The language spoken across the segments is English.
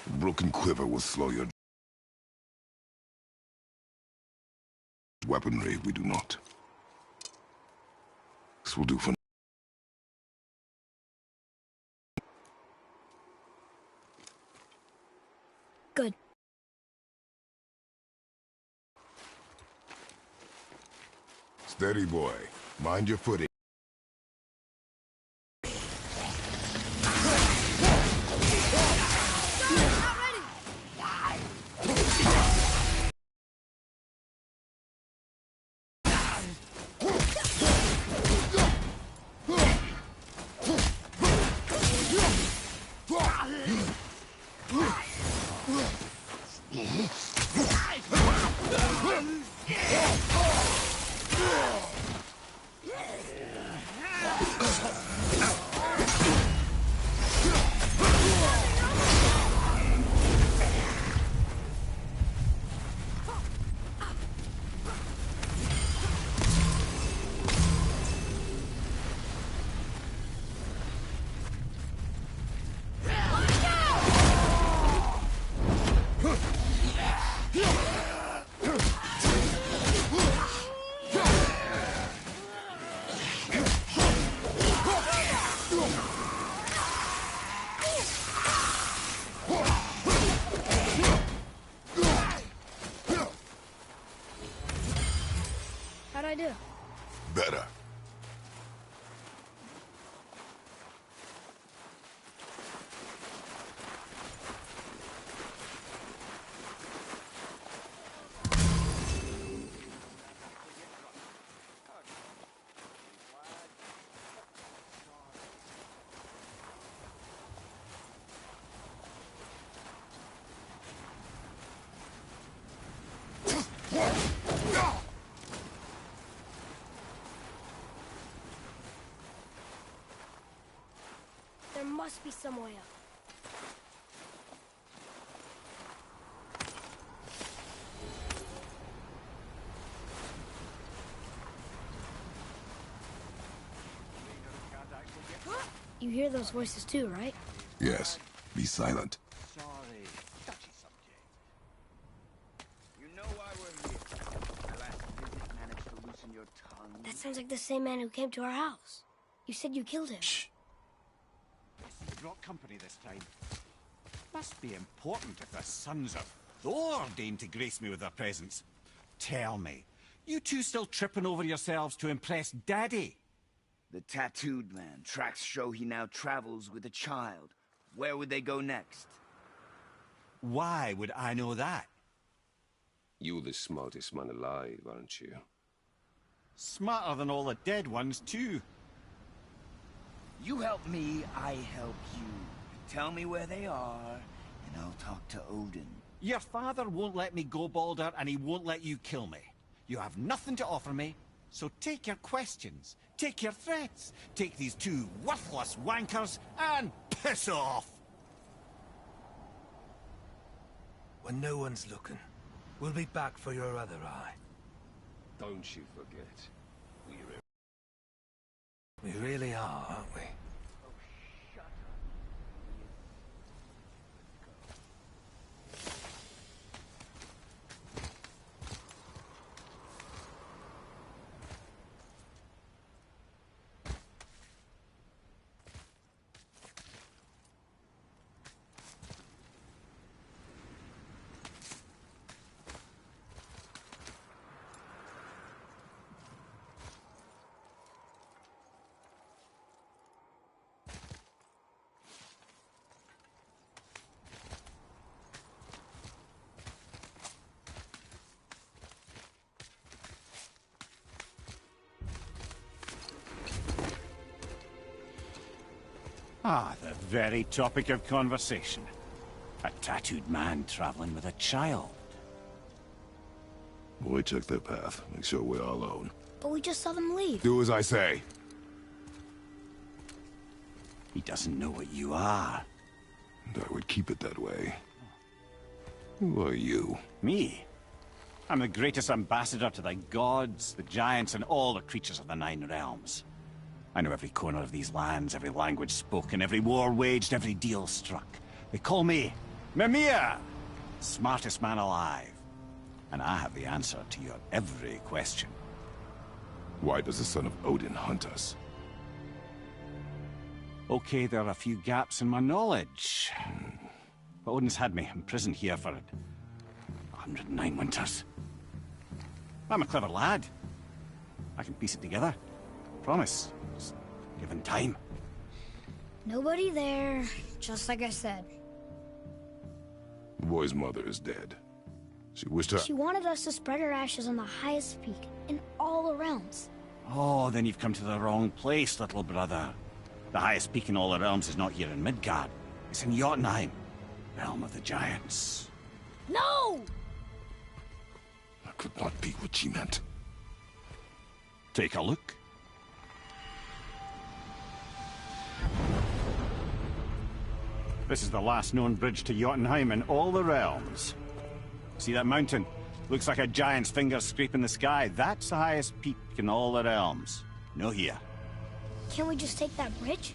A broken quiver will slow your weaponry. We do not. This will do for Good. Steady, boy. Mind your footing. How'd I do? Better. There must be some way up. You hear those voices too, right? Yes. Be silent. Sorry, touchy subject. You know why we're here. My last visit managed to loosen your tongue. That sounds like the same man who came to our house. You said you killed him. Shh. You brought company this time. Must be important if the sons of Thor deign to grace me with their presence. Tell me, you two still tripping over yourselves to impress Daddy? The tattooed man. Tracks show he now travels with a child. Where would they go next? Why would I know that? You're the smartest man alive, aren't you? Smarter than all the dead ones, too. You help me, I help you. Tell me where they are, and I'll talk to Odin. Your father won't let me go, Baldur, and he won't let you kill me. You have nothing to offer me, so take your questions, take your threats, take these two worthless wankers, and piss off! When no one's looking, we'll be back for your other eye. Don't you forget. We really are, aren't we? Ah, the very topic of conversation. A tattooed man traveling with a child. Boy, check their path. Make sure we're all alone. But we just saw them leave. Do as I say. He doesn't know what you are. And I would keep it that way. Who are you? Me? I'm the greatest ambassador to the gods, the giants, and all the creatures of the Nine Realms. I know every corner of these lands, every language spoken, every war waged, every deal struck. They call me Mimir! Smartest man alive. And I have the answer to your every question. Why does the son of Odin hunt us? Okay, there are a few gaps in my knowledge. But Odin's had me imprisoned here for 109 winters. I'm a clever lad. I can piece it together. Promise. Just given time. Nobody there, just like I said. The boy's mother is dead. She wished her... She wanted us to spread her ashes on the highest peak in all the realms. Oh, then you've come to the wrong place, little brother. The highest peak in all the realms is not here in Midgard. It's in Jotunheim, realm of the giants. No! That could not be what she meant. Take a look. This is the last known bridge to Jotunheim in all the realms. See that mountain? Looks like a giant's finger scraping the sky. That's the highest peak in all the realms. No here. Can't we just take that bridge?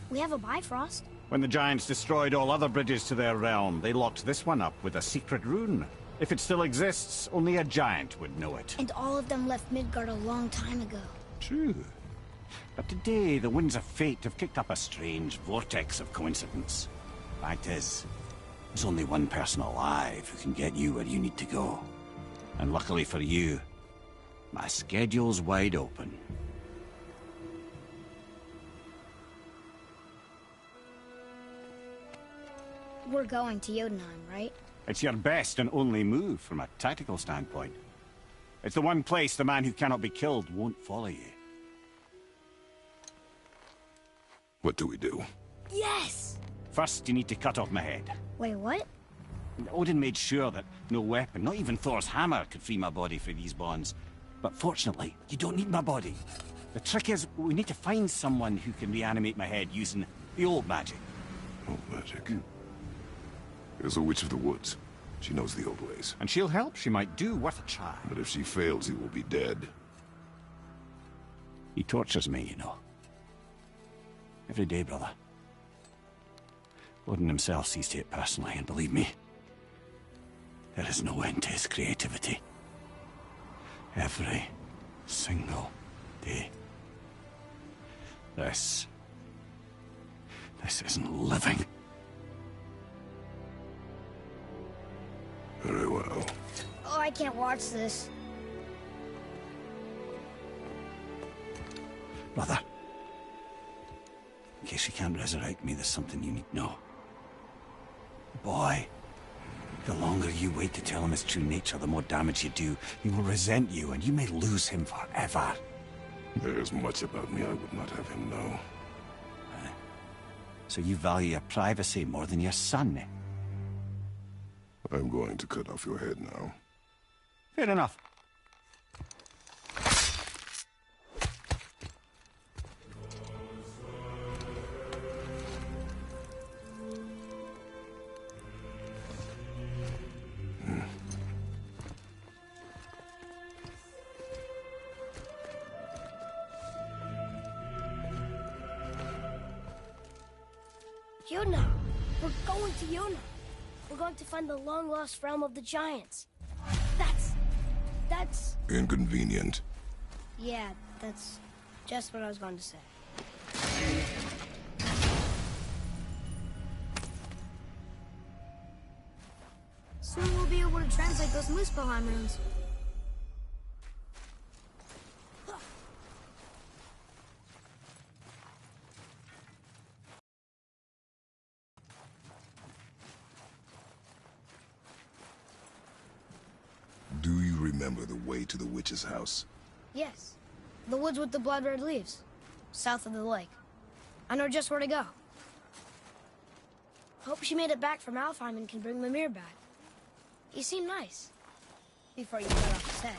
We have a Bifrost. When the giants destroyed all other bridges to their realm, they locked this one up with a secret rune. If it still exists, only a giant would know it. And all of them left Midgard a long time ago. True. But today, the winds of fate have kicked up a strange vortex of coincidence. Fact is, there's only one person alive who can get you where you need to go. And luckily for you, my schedule's wide open. We're going to Jotunheim, right? It's your best and only move from a tactical standpoint. It's the one place the man who cannot be killed won't follow you. What do we do? Yes! First, you need to cut off my head. Wait, what? Odin made sure that no weapon, not even Thor's hammer, could free my body from these bonds. But fortunately, you don't need my body. The trick is, we need to find someone who can reanimate my head using the old magic. Old magic. There's a witch of the woods. She knows the old ways. And she'll help, she might do, worth a try. But if she fails, he will be dead. He tortures me, you know. Every day, brother. Odin himself sees to it personally, and believe me, there is no end to his creativity. Every single day. This isn't living. Very well. Oh, I can't watch this. Brother, in case you can't resurrect me, there's something you need to know. Boy, the longer you wait to tell him his true nature, the more damage you do. He will resent you, and you may lose him forever. There's much about me I would not have him know. So you value your privacy more than your son, eh? I'm going to cut off your head now. Fair enough. Jotunheim! We're going to Jotunheim! We're going to find the long-lost realm of the giants. That's... Inconvenient. Yeah, that's just what I was going to say. Soon we'll be able to translate those Muspelheim runes. Do you remember the way to the witch's house? Yes. The woods with the blood-red leaves. South of the lake. I know just where to go. Hope she made it back from Alfheim and can bring Mimir back. He seemed nice. Before you cut off his head.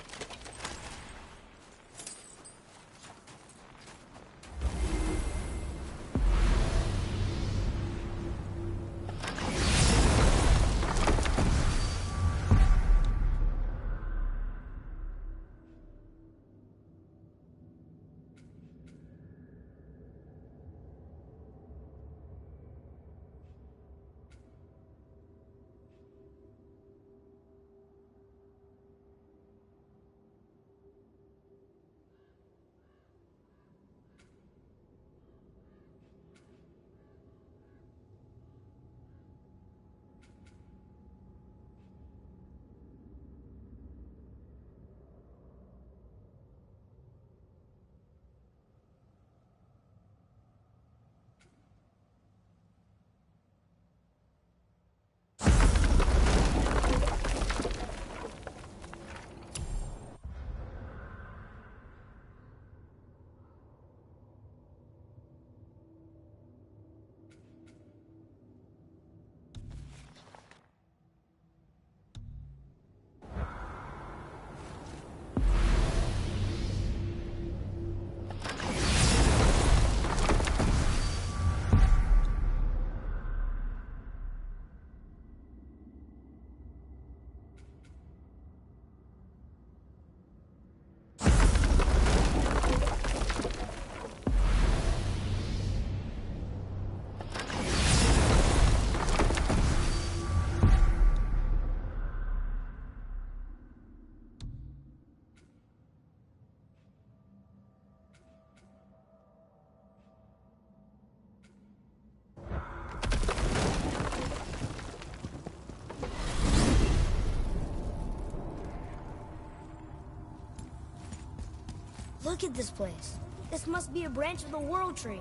Look at this place. This must be a branch of the World Tree.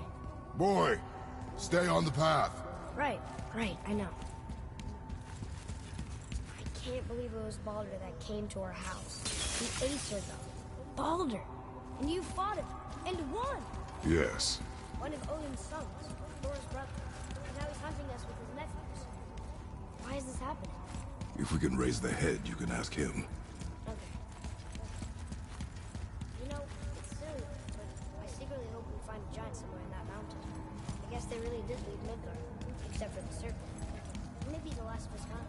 Boy, stay on the path. Right, I know. I can't believe it was Baldur that came to our house. The Aesir, though. Baldur! And you fought him, and won! Yes. One of Odin's sons, Thor's brother. And now he's hunting us with his nephews. Why is this happening? If we can raise the head, you can ask him. Okay. You know, it's silly, but I secretly hope we find a giant somewhere in that mountain. I guess they really did leave Midgard, except for the serpent. Maybe the last of his kind.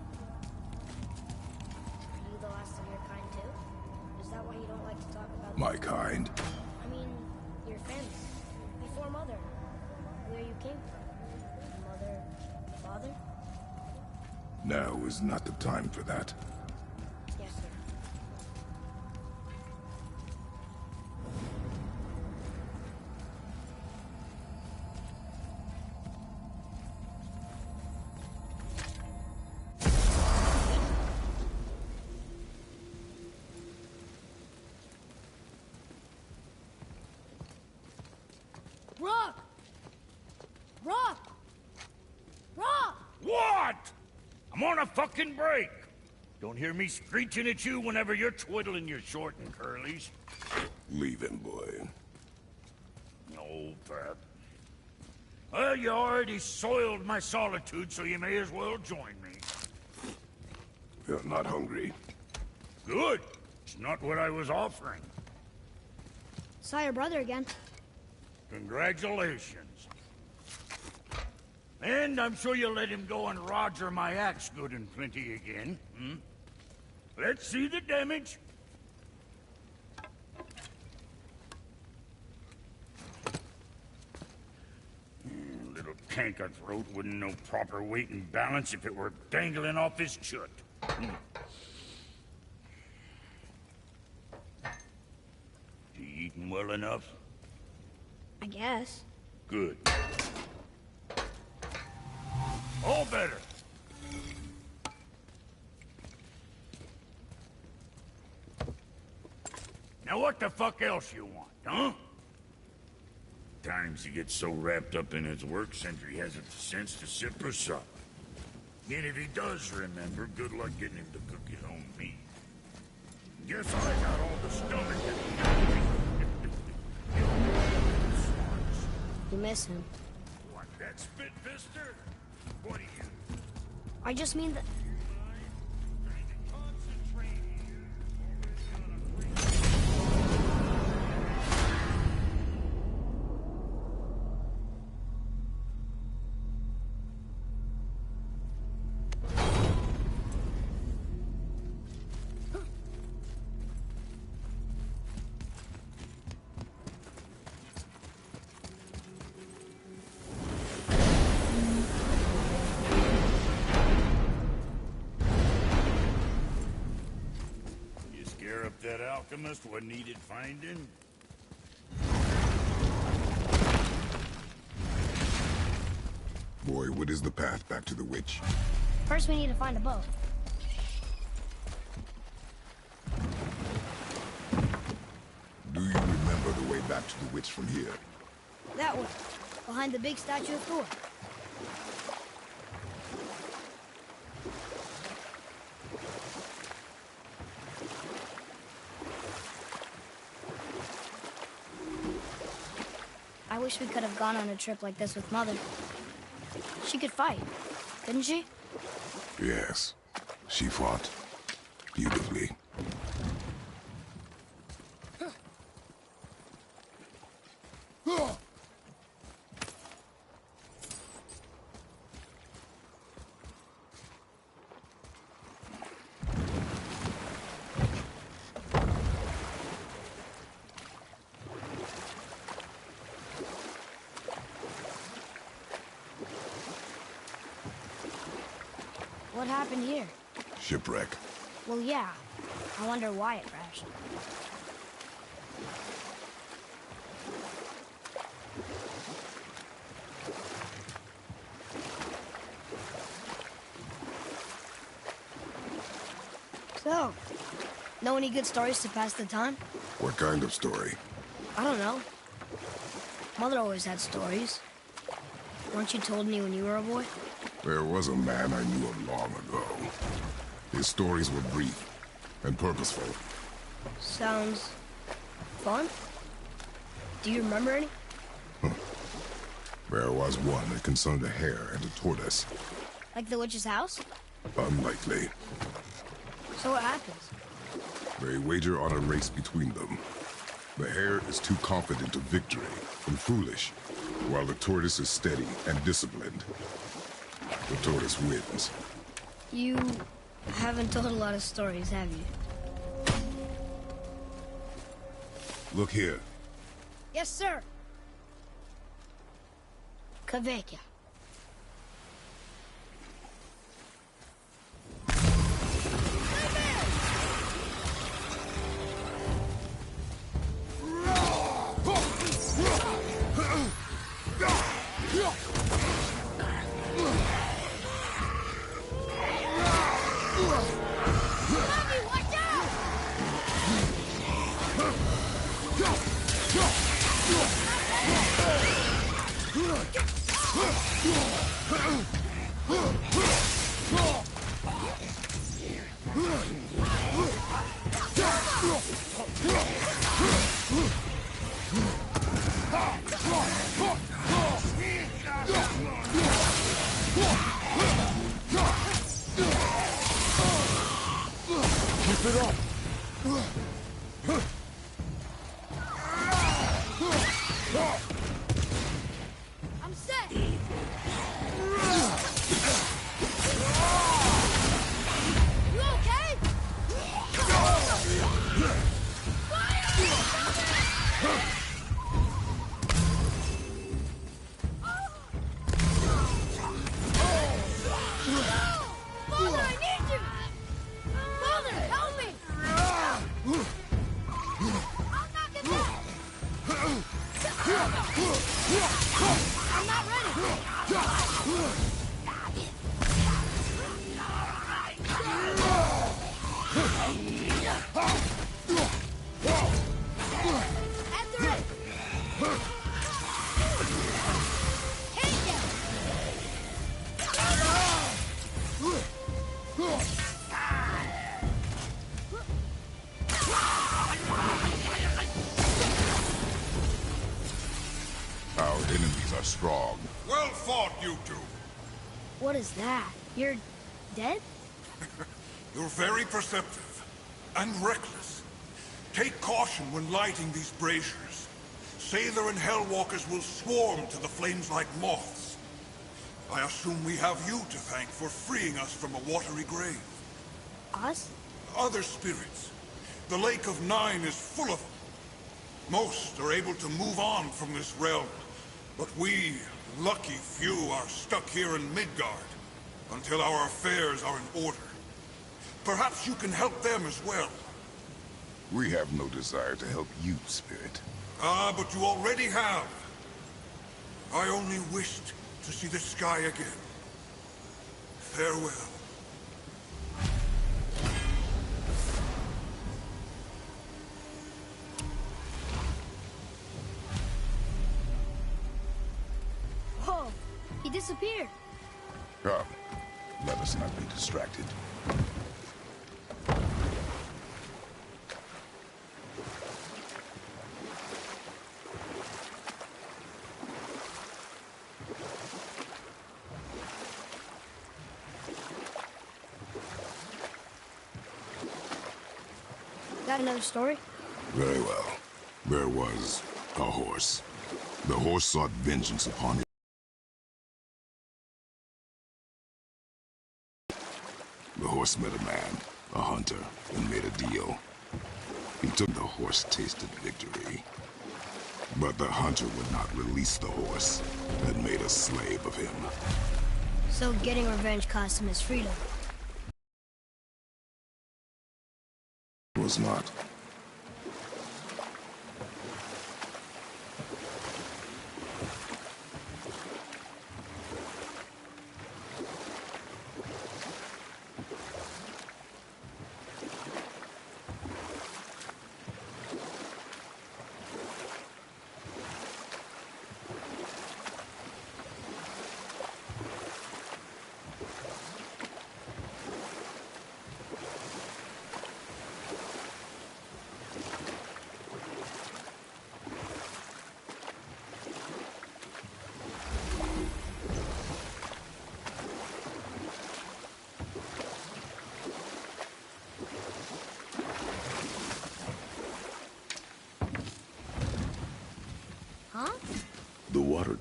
Are you the last of your kind too? Is that why you don't like to talk about My kind. I mean, your family. Before Mother. Where you came from. Mother, father? Now is not the time for that. Yes, sir. Rock! Rock! Rock! What? I'm on a fucking break. Don't hear me screeching at you whenever you're twiddling your short and curlies. Leave him, boy. No, Pat. Well, you already soiled my solitude, so you may as well join me. You're not hungry. Good. It's not what I was offering. Saw your brother again. Congratulations. And I'm sure you'll let him go and Roger my axe good and plenty again, hmm? Let's see the damage. Little canker throat wouldn't know proper weight and balance if it were dangling off his chut. You eating well enough? I guess. Good. All better. Now what the fuck else you want, huh? Times he gets so wrapped up in his work, Sentry hasn't the sense to sit for supper. And if he does remember, good luck getting him to cook his own meat. Guess I got all the stomach You miss him. What, that spit fister? What are you? I just mean that... That alchemist what needed finding? Boy, what is the path back to the witch? First we need to find a boat. Do you remember the way back to the witch from here? That way. Behind the big statue of Thor. I wish we could have gone on a trip like this with Mother. She could fight, couldn't she? Yes. She fought. Beautifully. What happened here? Shipwreck. Well, yeah. I wonder why it crashed. So, know any good stories to pass the time? What kind of story? I don't know. Mother always had stories. Weren't you told me when you were a boy? There was a man I knew of long ago. His stories were brief and purposeful. Sounds fun. Do you remember any? There was one that concerned a hare and a tortoise. Like the witch's house? Unlikely. So what happens? They wager on a race between them. The hare is too confident of victory and foolish, while the tortoise is steady and disciplined. The tortoise wins. You haven't told a lot of stories, have you? Look here. Yes, sir. Kvekia. I'm set. You okay? Father, I need you! Father, help me! I'm not gonna... I'm not ready! At the ready! Take it! Our enemies are strong. Well fought, you two. What is that? You're dead? You're very perceptive and reckless. Take caution when lighting these braziers. Sather and Hellwalkers will swarm to the flames like moths. I assume we have you to thank for freeing us from a watery grave. Us? Other spirits. The Lake of Nine is full of them. Most are able to move on from this realm, but we, lucky few, are stuck here in Midgard until our affairs are in order. Perhaps you can help them as well. We have no desire to help you, Spirit. Ah, but you already have. I only wished to see the sky again. Farewell. Whoa, he disappeared. Come, let us not be distracted. Got another story? Very well. There was a horse. The horse sought vengeance upon it. The horse met a man, a hunter, and made a deal. He took the horse, tasted victory. But the hunter would not release the horse, and made a slave of him. So getting revenge cost him his freedom. It was not.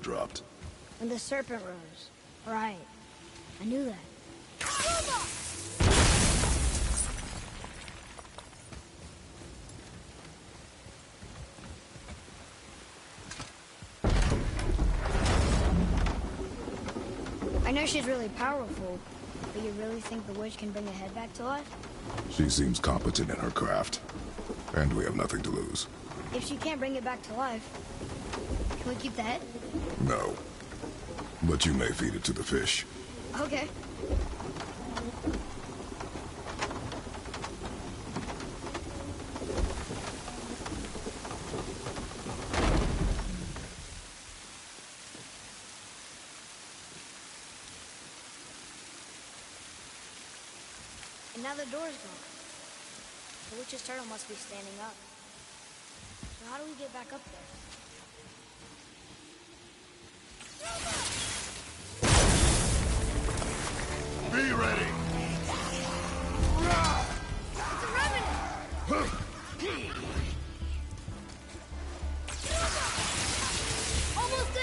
dropped. When the serpent rose. Right. I knew that. I know she's really powerful, but you really think the witch can bring the head back to life? She seems competent in her craft, and we have nothing to lose. If she can't bring it back to life, can we keep the head? No. But you may feed it to the fish. Okay. And now the door's gone. The witch's turtle must be standing up. So how do we get back up there? Be ready! It's a revenant! Almost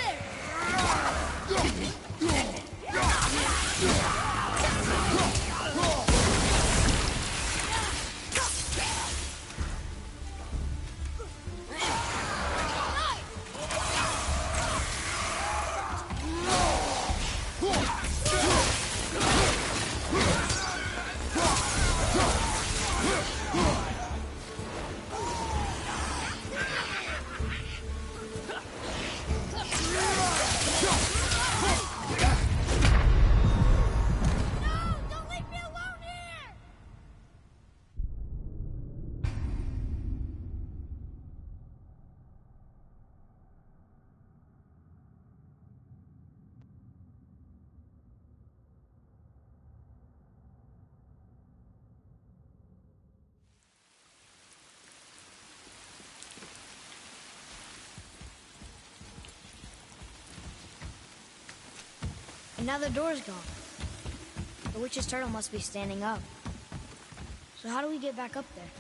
And now the door's gone. The witch's turtle must be standing up. So how do we get back up there?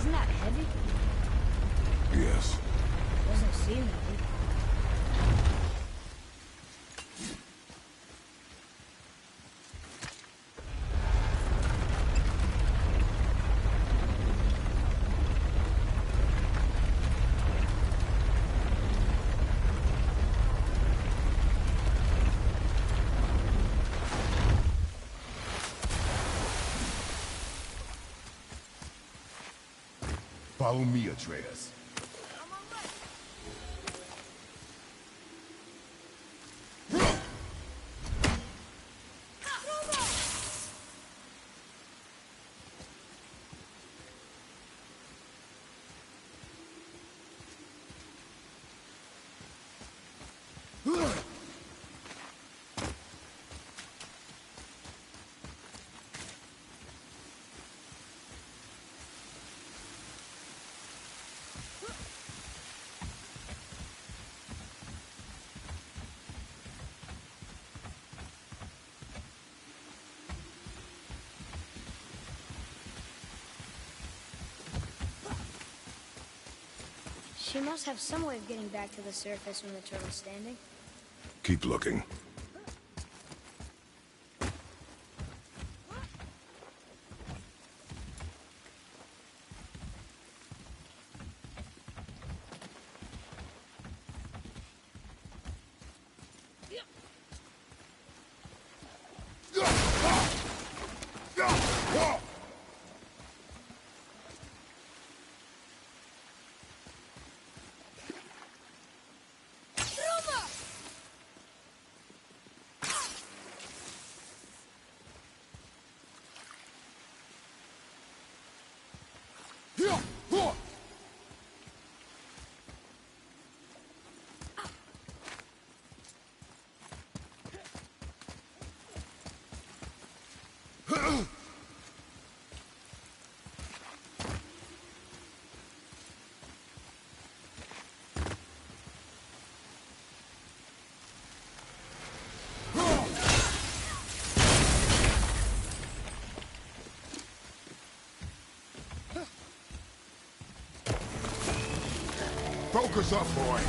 Isn't that heavy? Yes. Doesn't seem heavy. Follow me, Atreus. She must have some way of getting back to the surface when the turtle's standing. Keep looking. Focus up, boy.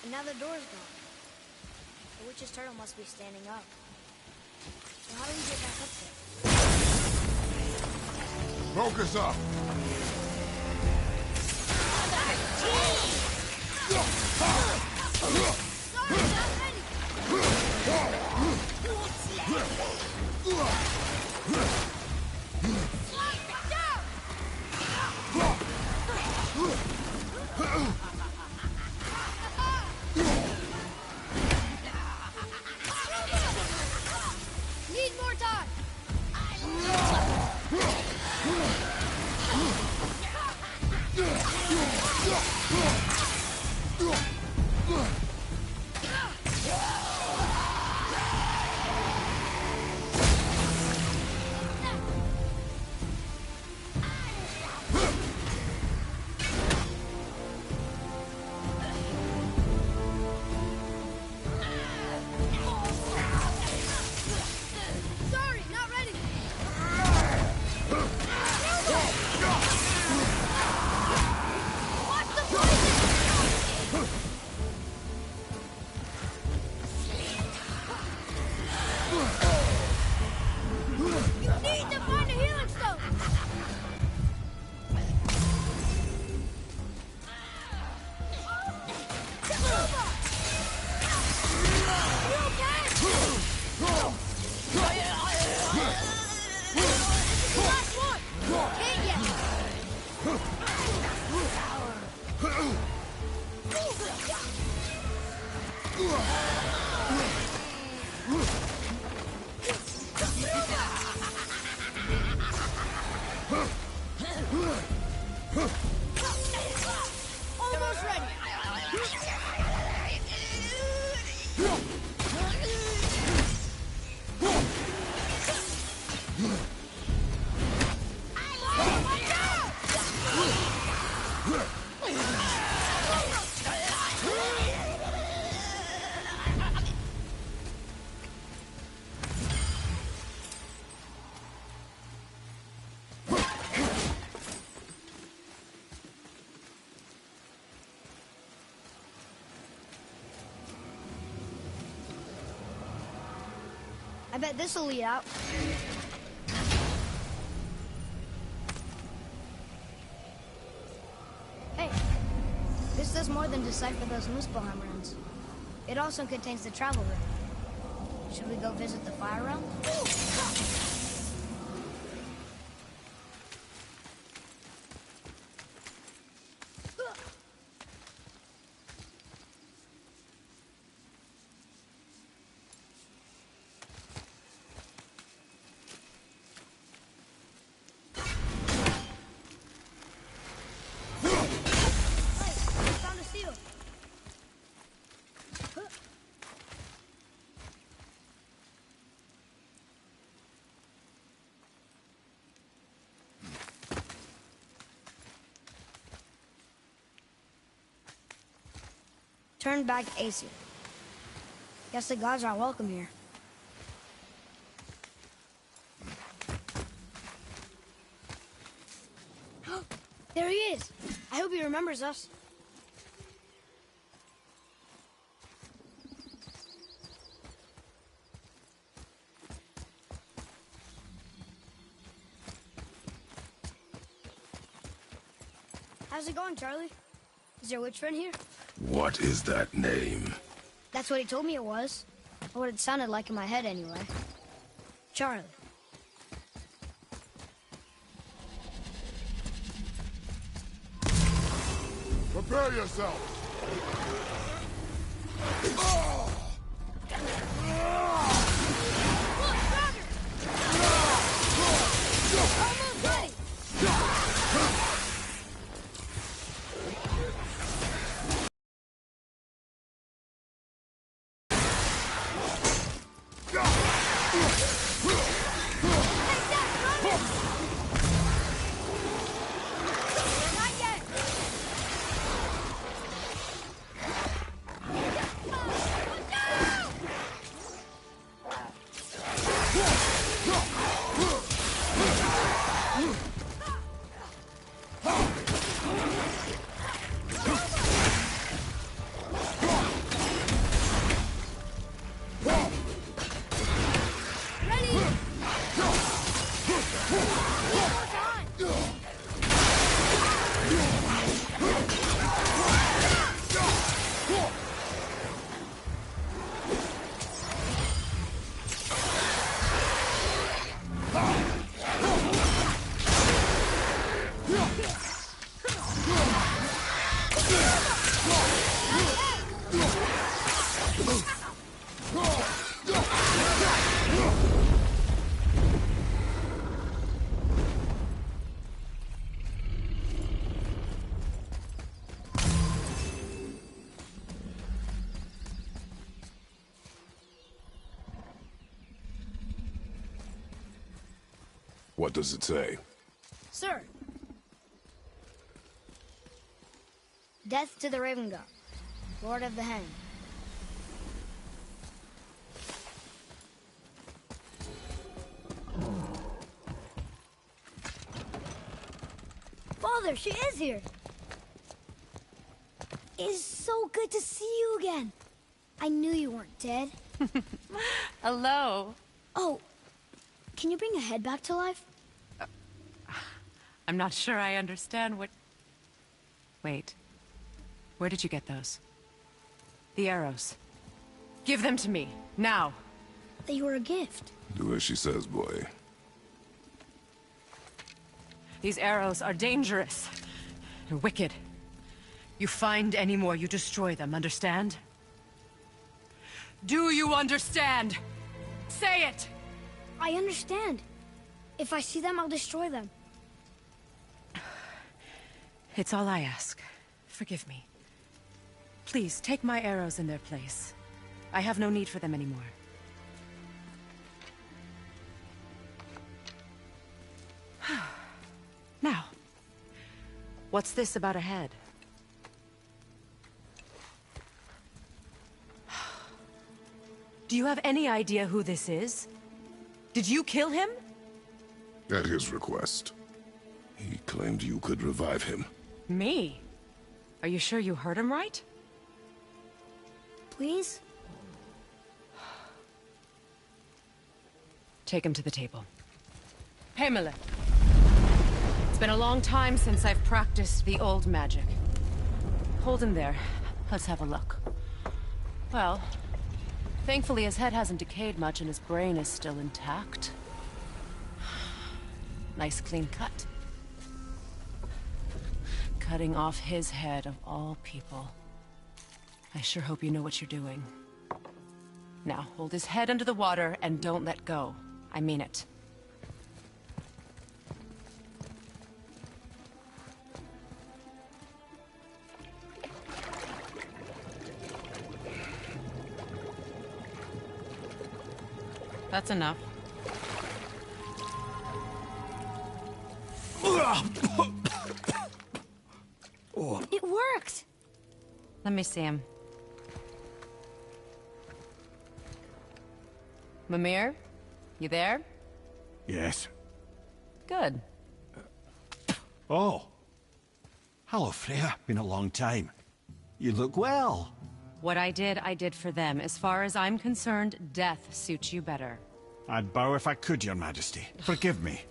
And now the door's gone. The witch's turtle must be standing up. So how do we get back up there? Focus up. Need more time! I bet this'll lead out. Hey, this does more than decipher those Muspelheim runes. It also contains the travel rune. Should we go visit the Fire Realm? Turn back Aesir. Guess the gods aren't welcome here. There he is! I hope he remembers us. How's it going, Charlie? Is your witch friend here? What is that name? That's what he told me it was. Or what it sounded like in my head, anyway. Charlie. Prepare yourself! Almost ready! What does it say? Sir. Death to the Raven God, Lord of the Hen. Father, she is here. It is so good to see you again. I knew you weren't dead. Hello. Oh, can you bring a head back to life? I'm not sure I understand what... Wait. Where did you get those? The arrows. Give them to me, now. They were a gift. Do as she says, boy. These arrows are dangerous. They're wicked. You find any more, you destroy them, understand? Do you understand? Say it! I understand. If I see them, I'll destroy them. It's all I ask. Forgive me. Please, take my arrows in their place. I have no need for them anymore. What's this about a head? Do you have any idea who this is? Did you kill him? At his request. He claimed you could revive him. Me? Are you sure you heard him right? Please? Take him to the table. Pamela. It's been a long time since I've practiced the old magic. Hold him there. Let's have a look. Well, thankfully his head hasn't decayed much and his brain is still intact. Nice clean cut. Cutting off his head of all people. I sure hope you know what you're doing. Now, hold his head under the water and don't let go. I mean it. That's enough. It worked! Let me see him. Mimir? You there? Yes. Good. Oh. Hello, Freya. Been a long time. You look well. What I did for them. As far as I'm concerned, death suits you better. I'd bow if I could, Your Majesty. Forgive me.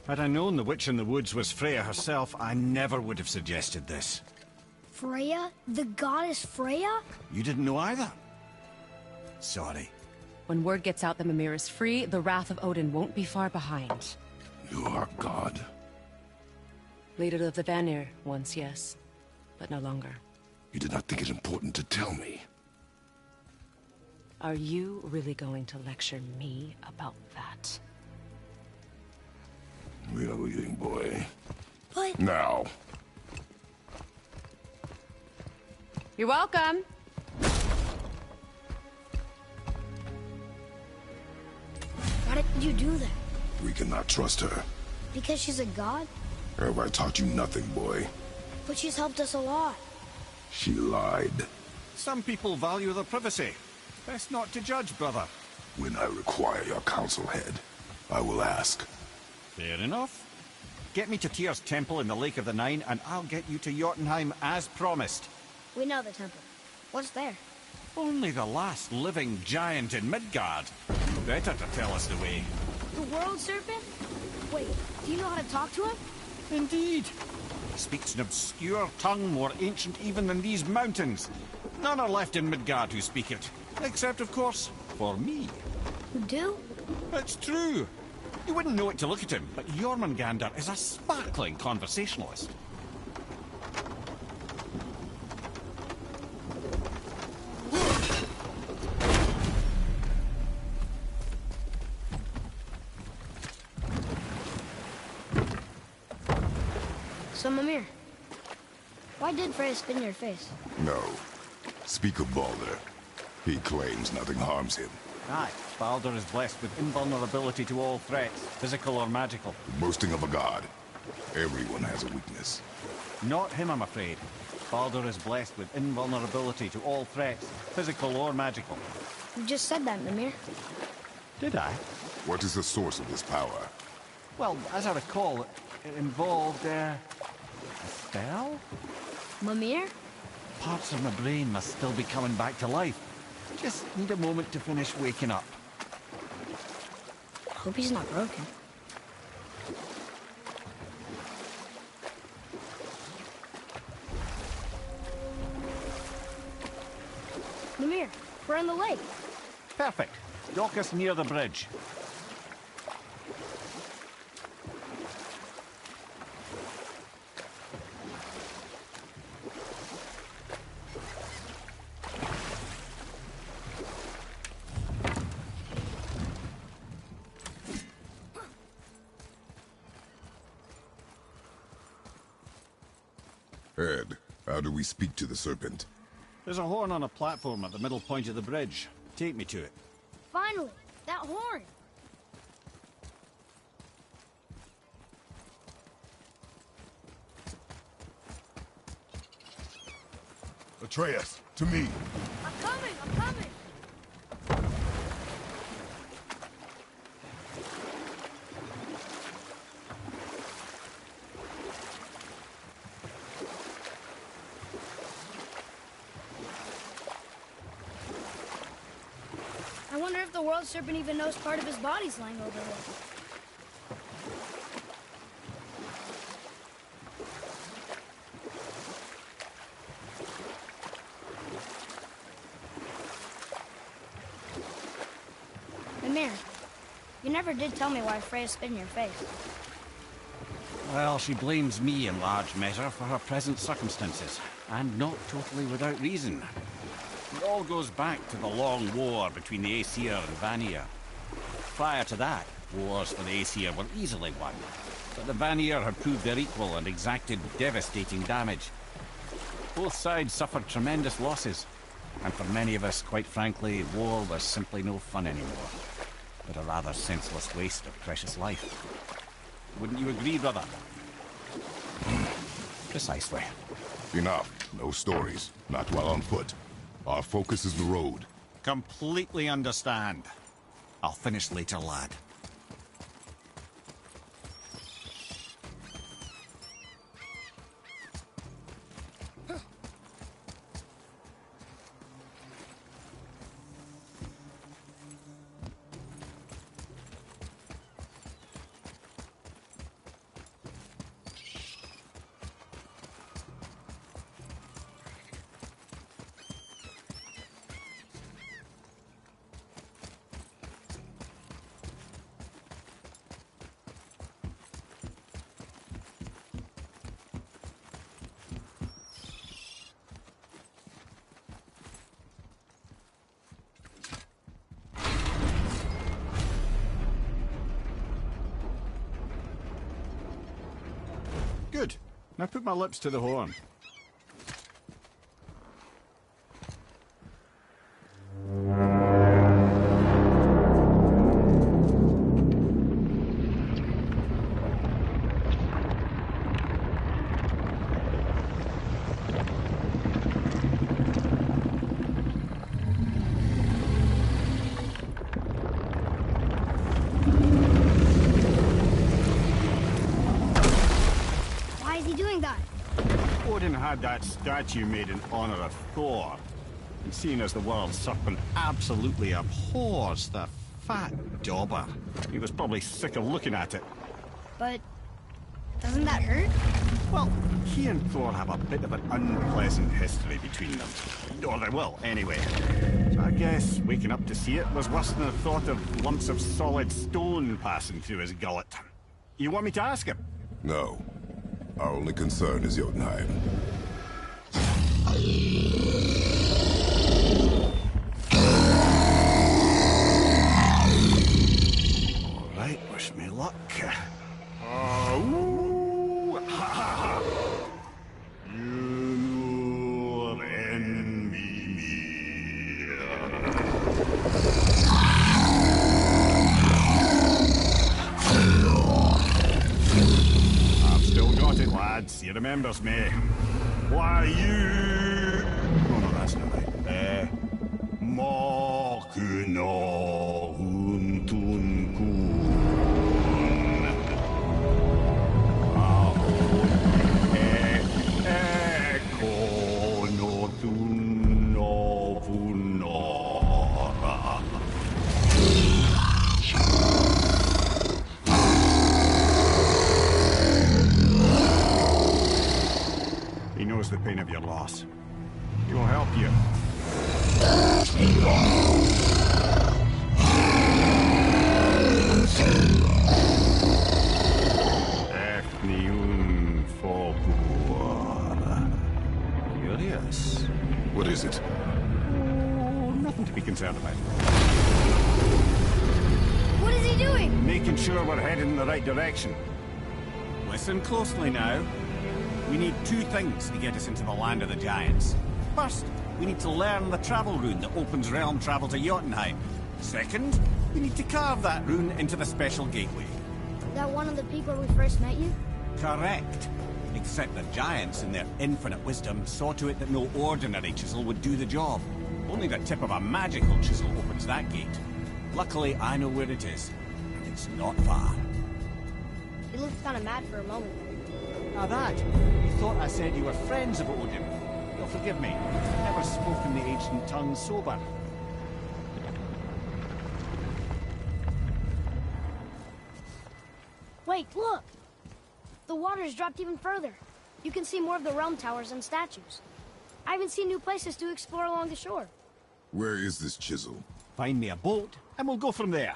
Had I known the witch in the woods was Freya herself, I never would have suggested this. Freya? The goddess Freya? You didn't know either? Sorry. When word gets out that Mimir is free, the wrath of Odin won't be far behind. You are God. Leader of the Vanir, once, yes. But no longer. You did not think it important to tell me. Are you really going to lecture me about that? We are leaving, boy. But... Now. You're welcome. Why did you do that? We cannot trust her. Because she's a god? Have I taught you nothing, boy? But she's helped us a lot. She lied. Some people value their privacy. Best not to judge, brother. When I require your council head, I will ask. Fair enough. Get me to Tyr's temple in the Lake of the Nine, and I'll get you to Jotunheim as promised. We know the temple. What's there? Only the last living giant in Midgard. Better to tell us the way. The World Serpent? Wait, do you know how to talk to him? Indeed. He speaks an obscure tongue more ancient even than these mountains. None are left in Midgard who speak it. Except, of course, for me. You do? It's true. You wouldn't know it to look at him, but Jormungandr is a sparkling conversationalist. So, Mimir, why did Freya spit in your face? No. Speak of Baldur. He claims nothing harms him. Aye, Baldur is blessed with invulnerability to all threats, physical or magical. Boasting of a god. Everyone has a weakness. Not him, I'm afraid. Baldur is blessed with invulnerability to all threats, physical or magical. You just said that, Mimir. Did I? What is the source of this power? Well, as I recall, it involved, a spell? Mimir? Parts of my brain must still be coming back to life. Just need a moment to finish waking up. Hope he's not broken. Mimir, we're on the lake. Perfect. Dock us near the bridge. Ed, how do we speak to the serpent? There's a horn on a platform at the middle point of the bridge. Take me to it. Finally, that horn. Atreus, to me. I'm coming! I'm coming! I wonder if the World Serpent even knows part of his body's lying over there. Mimir, you never did tell me why Freya spit in your face. Well, she blames me in large measure for her present circumstances, and not totally without reason. It all goes back to the long war between the Aesir and Vanir. Prior to that, wars for the Aesir were easily won, but the Vanir had proved their equal and exacted devastating damage. Both sides suffered tremendous losses, and for many of us, quite frankly, war was simply no fun anymore, but a rather senseless waste of precious life. Wouldn't you agree, brother? Precisely. Enough. No stories. Not while on foot. Our focus is the road. Completely understand. I'll finish later, lad. Good. Now put my lips to the horn. Odin had that statue made in honor of Thor. And seeing as the world serpent absolutely abhors the fat dauber, he was probably sick of looking at it. But doesn't that hurt? Well, he and Thor have a bit of an unpleasant history between them. Or they will, anyway. So I guess waking up to see it was worse than the thought of lumps of solid stone passing through his gullet. You want me to ask him? No. Our only concern is Jotunheim. All right, wish me luck. You envy me. I've still got it, lads. He remembers me. Why you... Oh, no, that's not right. Mokuno Huntunkun. Ekono Tunno Funora. He knows the pain of your loss. He will help you. Efniun Folkur. Curious. What is it? Oh, nothing to be concerned about. What is he doing? Making sure we're headed in the right direction. Listen closely now. We need two things to get us into the land of the giants. First, we need to learn the travel rune that opens realm travel to Jotunheim. Second, we need to carve that rune into the special gateway. Is that one of the people we first met you? Correct. Except the giants, in their infinite wisdom, saw to it that no ordinary chisel would do the job. Only the tip of a magical chisel opens that gate. Luckily, I know where it is, and it's not far. You looked kind of mad for a moment. Now that, you thought I said you were friends of Odin. You'll forgive me. I've never spoken the ancient tongue sober. Wait, look! The water's dropped even further. You can see more of the realm towers and statues. I even see new places to explore along the shore. Where is this chisel? Find me a boat, and we'll go from there.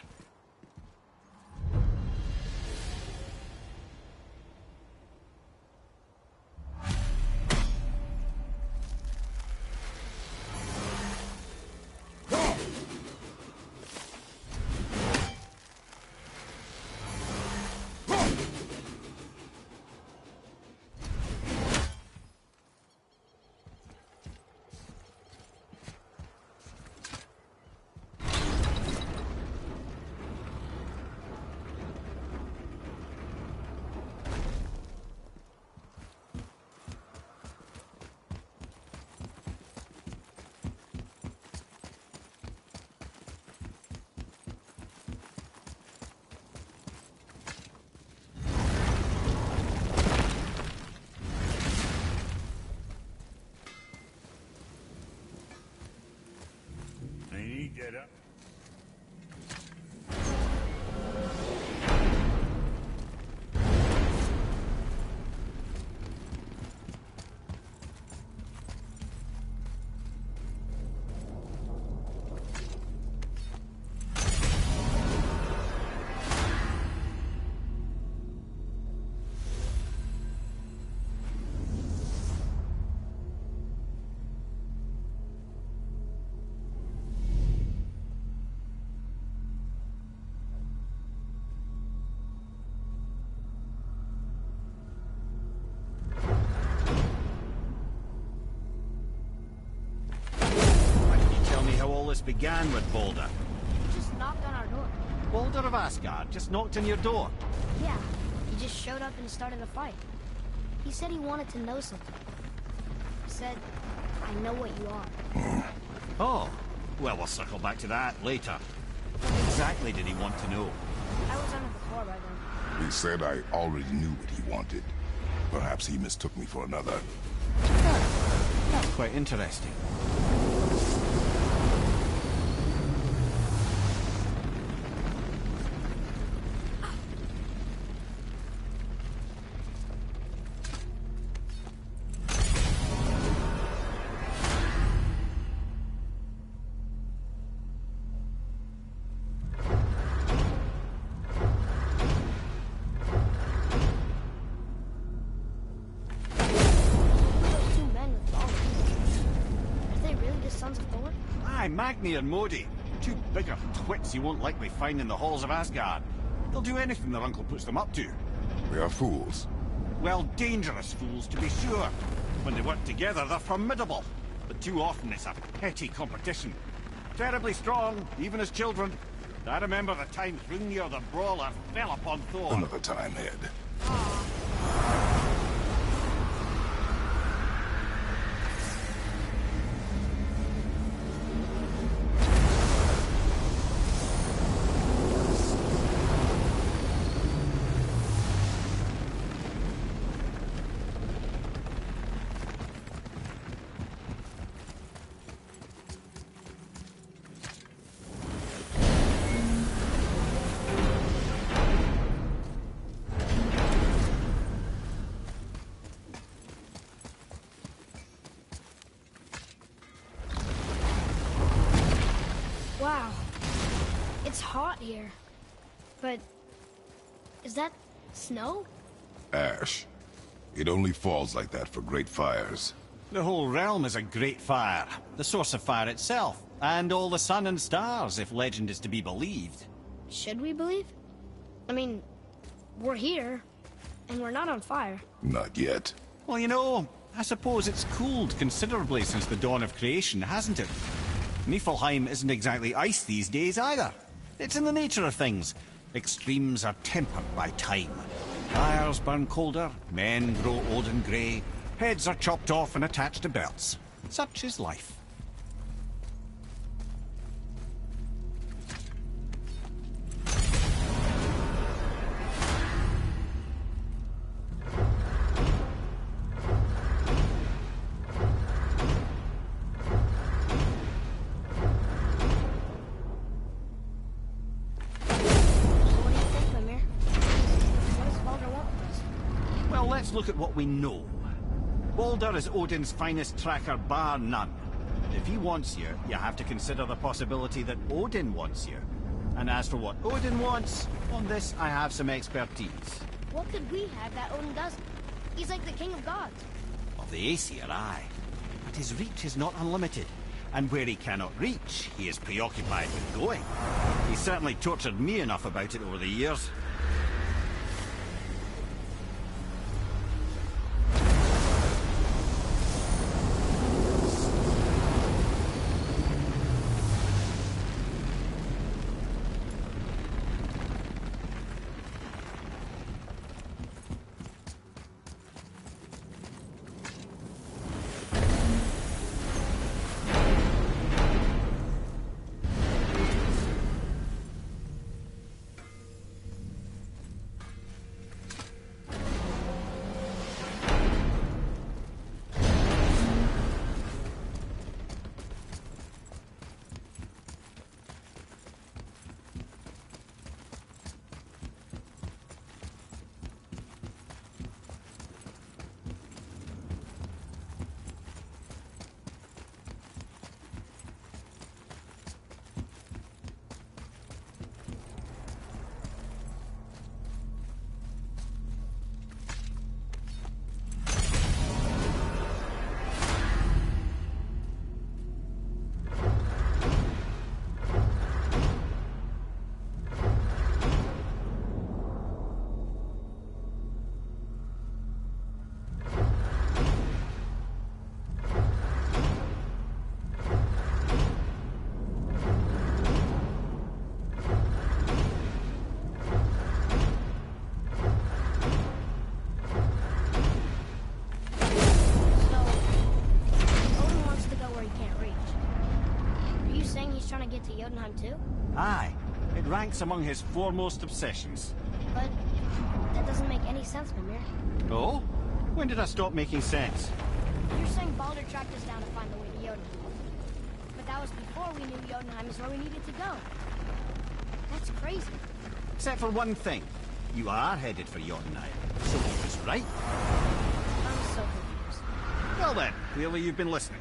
Get up. Began with Baldur. He just knocked on our door. Baldur of Asgard just knocked on your door. Yeah, he just showed up and started a fight. He said he wanted to know something. He said, I know what you are. Oh, well, we'll circle back to that later. What exactly did he want to know? I was under the floor by then. He said I already knew what he wanted. Perhaps he mistook me for another. That's quite interesting. Magni and Modi. Two bigger twits you won't likely find in the halls of Asgard. They'll do anything their uncle puts them up to. They are fools. Well, dangerous fools, to be sure. When they work together, they're formidable. But too often it's a petty competition. Terribly strong, even as children. I remember the time Hrungnir the Brawler fell upon Thor. Another time, Ed. Wow. It's hot here. But... is that snow? Ash. It only falls like that for great fires. The whole realm is a great fire. The source of fire itself. And all the sun and stars, if legend is to be believed. Should we believe? I mean, we're here, and we're not on fire. Not yet. Well, you know, I suppose it's cooled considerably since the dawn of creation, hasn't it? Niflheim isn't exactly ice these days either. It's in the nature of things. Extremes are tempered by time. Fires burn colder, men grow old and grey, heads are chopped off and attached to belts. Such is life. Look at what we know. Baldur is Odin's finest tracker, bar none. If he wants you, you have to consider the possibility that Odin wants you. And as for what Odin wants, on this I have some expertise. What could we have that Odin doesn't? He's like the king of gods. Of the Aesir, aye. But his reach is not unlimited. And where he cannot reach, he is preoccupied with going. He's certainly tortured me enough about it over the years. get to Jotunheim too? Aye. It ranks among his foremost obsessions. But that doesn't make any sense, Mimir. Oh? When did I stop making sense? You're saying Baldur tracked us down to find the way to Jotunheim. But that was before we knew Jotunheim is where we needed to go. That's crazy. Except for one thing. You are headed for Jotunheim. So he was right. I'm so confused. Well then, clearly you've been listening.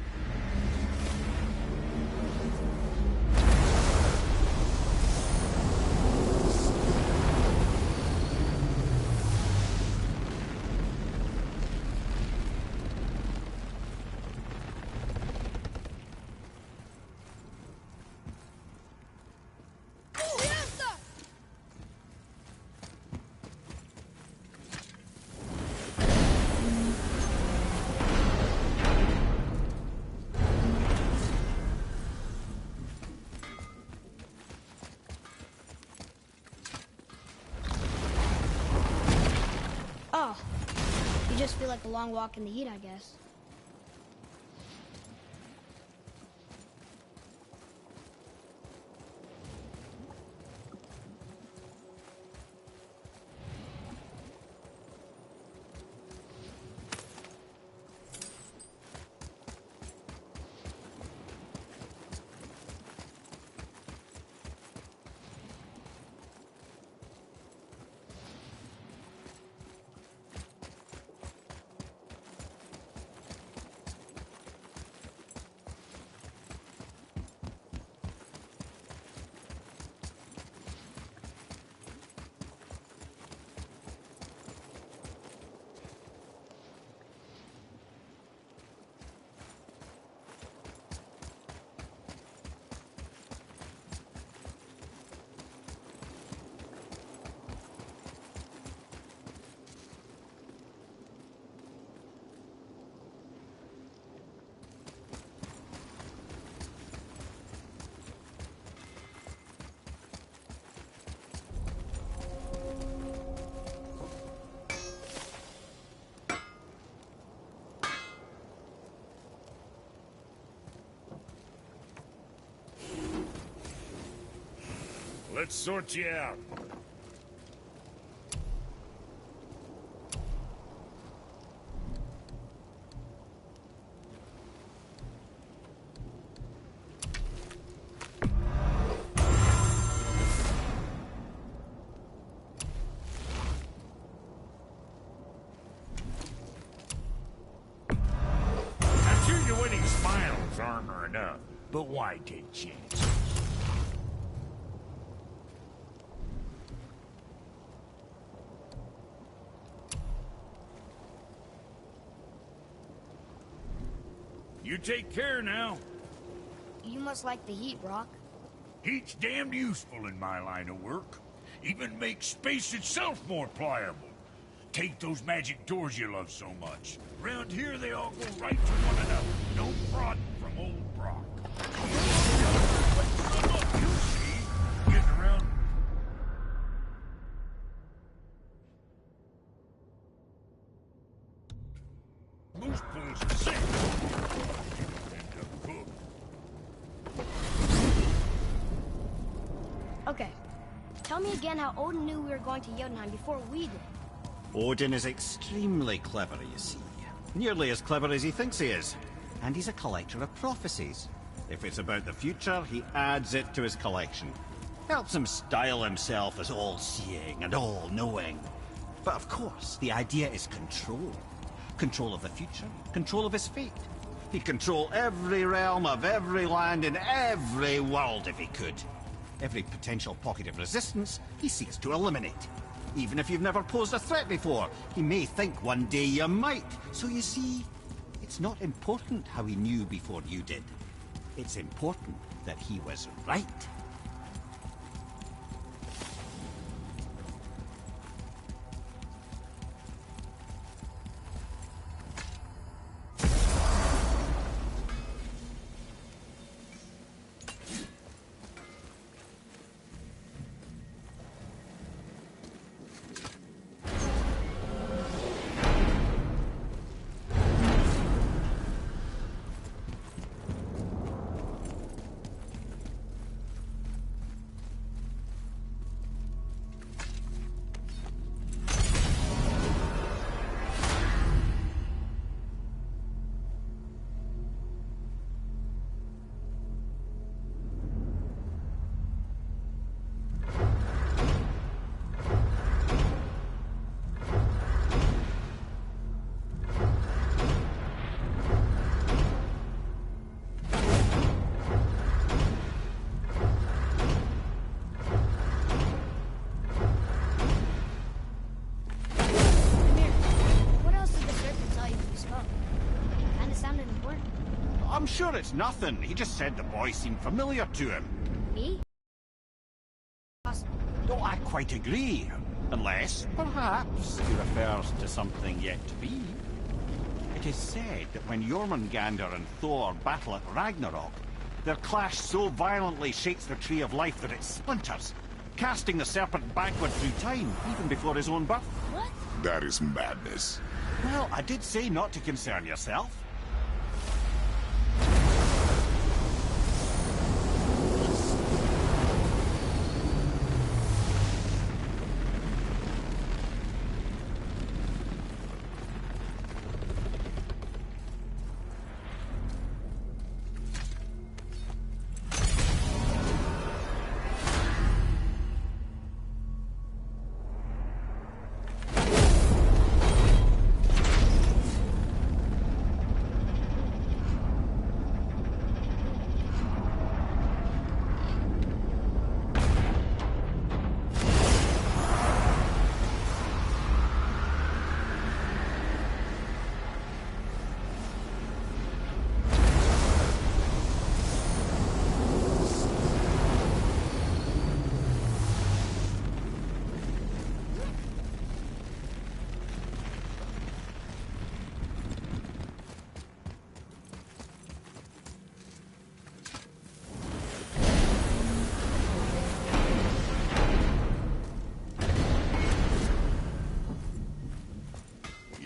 Oh, you just feel like a long walk in the heat, I guess. Let's sort you out. I'm sure your winning smiles aren't enough, but why take chances? You take care now. You must like the heat, Rock. Heat's damned useful in my line of work. Even makes space itself more pliable. Take those magic doors you love so much. Around here, they all go right to one another. No fraud from old Brock. You'll see. Getting around. Moose pools are sick. End up cooked. Okay. Tell me again how Odin knew we were going to Jotunheim before we did. Odin is extremely clever, you see. Nearly as clever as he thinks he is. And he's a collector of prophecies. If it's about the future, he adds it to his collection. Helps him style himself as all-seeing and all-knowing. But of course, the idea is control. Control of the future, control of his fate. He'd control every realm of every land in every world if he could. Every potential pocket of resistance, he seeks to eliminate. Even if you've never posed a threat before, he may think one day you might. So you see, it's not important how he knew before you did. It's important that he was right. I'm sure it's nothing. He just said the boy seemed familiar to him. Me? No, I quite agree. Unless, perhaps, he refers to something yet to be. It is said that when Jormungandr and Thor battle at Ragnarok, their clash so violently shakes the Tree of Life that it splinters, casting the serpent backward through time, even before his own birth. What? That is madness. Well, I did say not to concern yourself.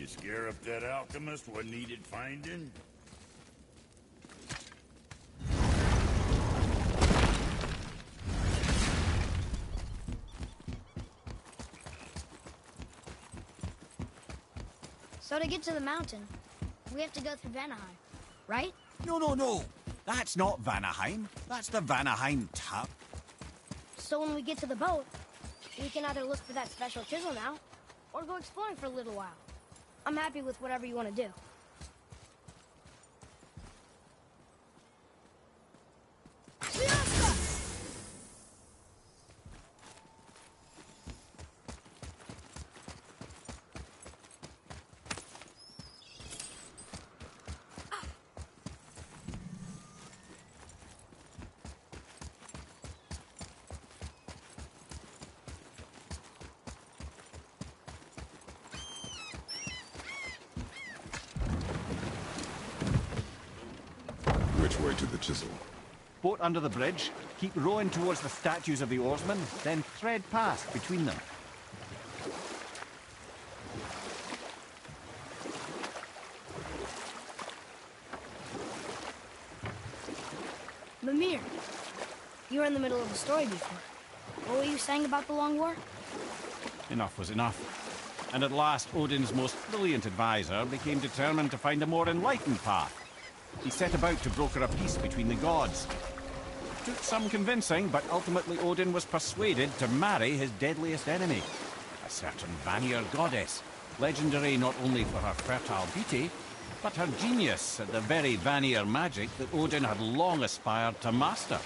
Scare up that alchemist what needed finding? So to get to the mountain, we have to go through Vanaheim, right? No. That's not Vanaheim. That's the Vanaheim Tap. So when we get to the boat, we can either look for that special chisel now, or go exploring for a little while. I'm happy with whatever you want to do. Which way to the chisel? Boat under the bridge, keep rowing towards the statues of the oarsmen, then thread past between them. Mimir, you were in the middle of a story before. What were you saying about the Long War? Enough was enough. And at last, Odin's most brilliant advisor became determined to find a more enlightened path. He set about to broker a peace between the gods. Took some convincing, but ultimately Odin was persuaded to marry his deadliest enemy, a certain Vanir goddess, legendary not only for her fertile beauty, but her genius at the very Vanir magic that Odin had long aspired to master.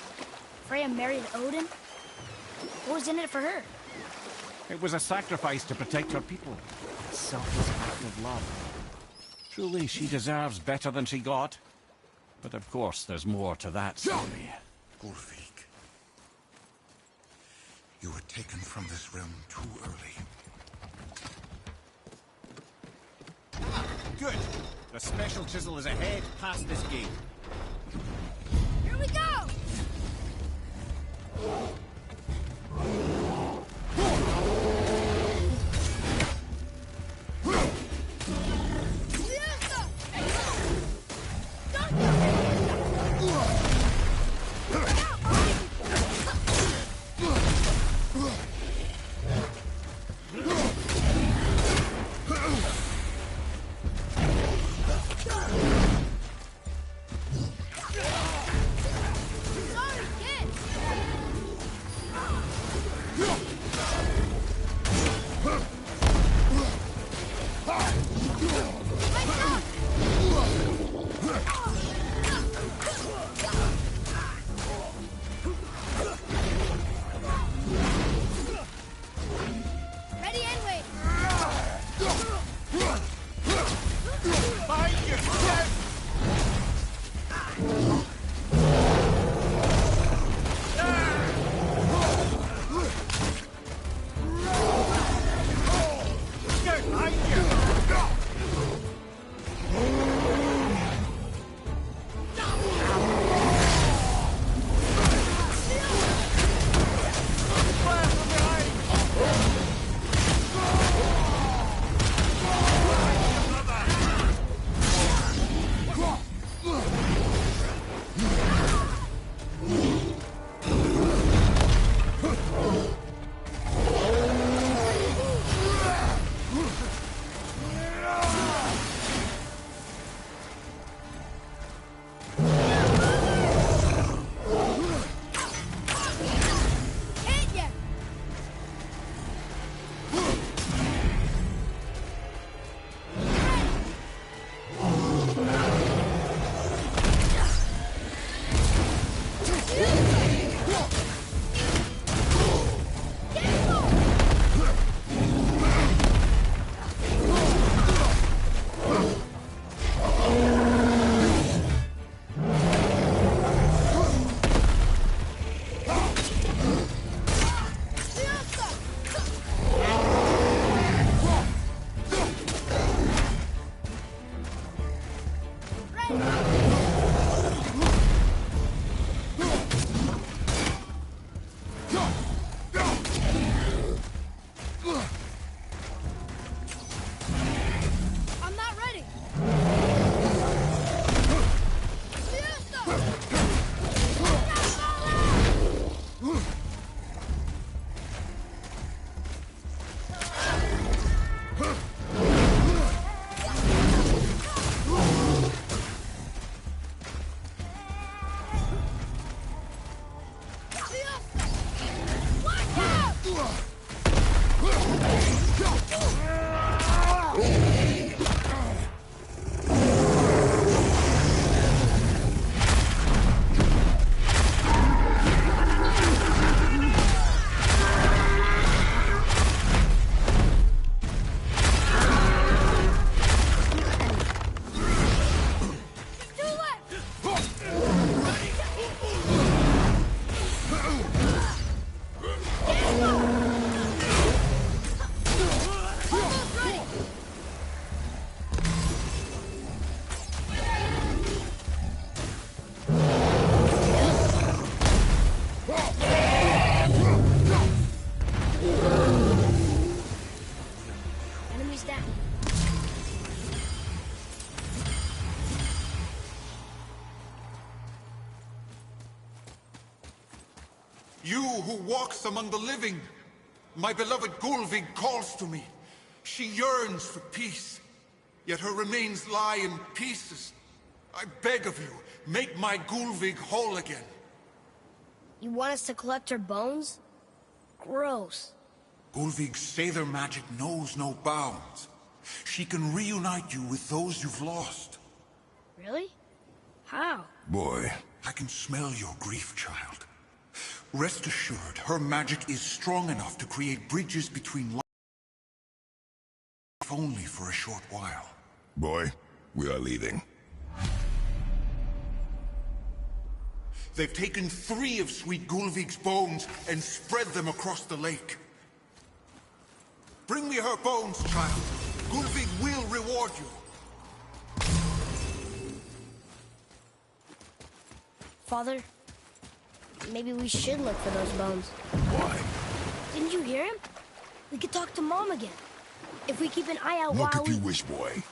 Freya married Odin? What was in it for her? It was a sacrifice to protect her people, a selfless act of love. Truly, she deserves better than she got. But of course, there's more to that story. Ulfik, you were taken from this realm too early. Good. The special chisel is ahead, past this gate. Here we go! Enemies down. You who walks among the living, my beloved Gulvig calls to me. She yearns for peace, yet her remains lie in pieces. I beg of you, make my Gulvig whole again. You want us to collect her bones? Gross. Gulvig's Seidr magic knows no bounds. She can reunite you with those you've lost. Really? How? Boy. I can smell your grief, child. Rest assured, her magic is strong enough to create bridges between life only for a short while. Boy, we are leaving. They've taken 3 of Sweet Gulvig's bones and spread them across the lake. Bring me her bones, child. Gulvig will reward you. Father, maybe we should look for those bones. Why? Didn't you hear him? We could talk to Mom again. If we keep an eye out Look while if we... you wish, boy.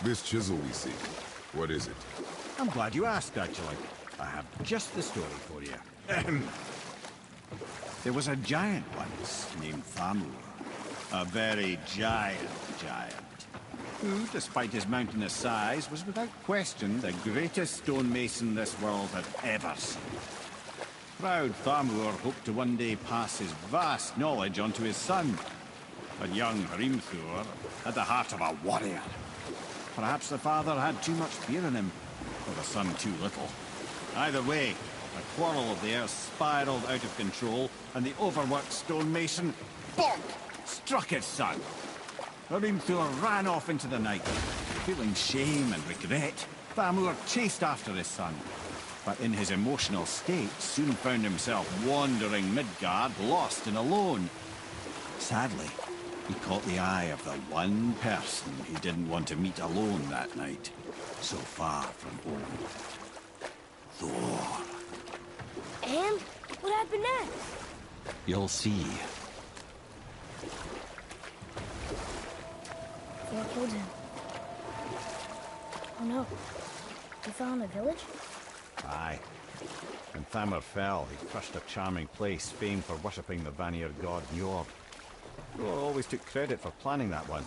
This chisel we seek, what is it? I'm glad you asked, actually. I have just the story for you. There was a giant once named Thamur. A very giant, who, despite his mountainous size, was without question the greatest stonemason this world had ever seen. Proud Thamur hoped to one day pass his vast knowledge on to his son. But young Hrimthur had the heart of a warrior. Perhaps the father had too much fear in him, or the son too little. Either way, a quarrel of theirs spiraled out of control, and the overworked stonemason, bonk, struck his son. Hrimthur ran off into the night. Feeling shame and regret, Thamur chased after his son. But in his emotional state, soon found himself wandering Midgard, lost and alone. Sadly, he caught the eye of the one person he didn't want to meet alone that night, so far from home. Thor. And? What happened next? You'll see. Thor killed him. Oh no. He fell in a village? Aye. When Thamur fell, he crushed a charming place famed for worshipping the Vanir god Njord. Thor always took credit for planning that one.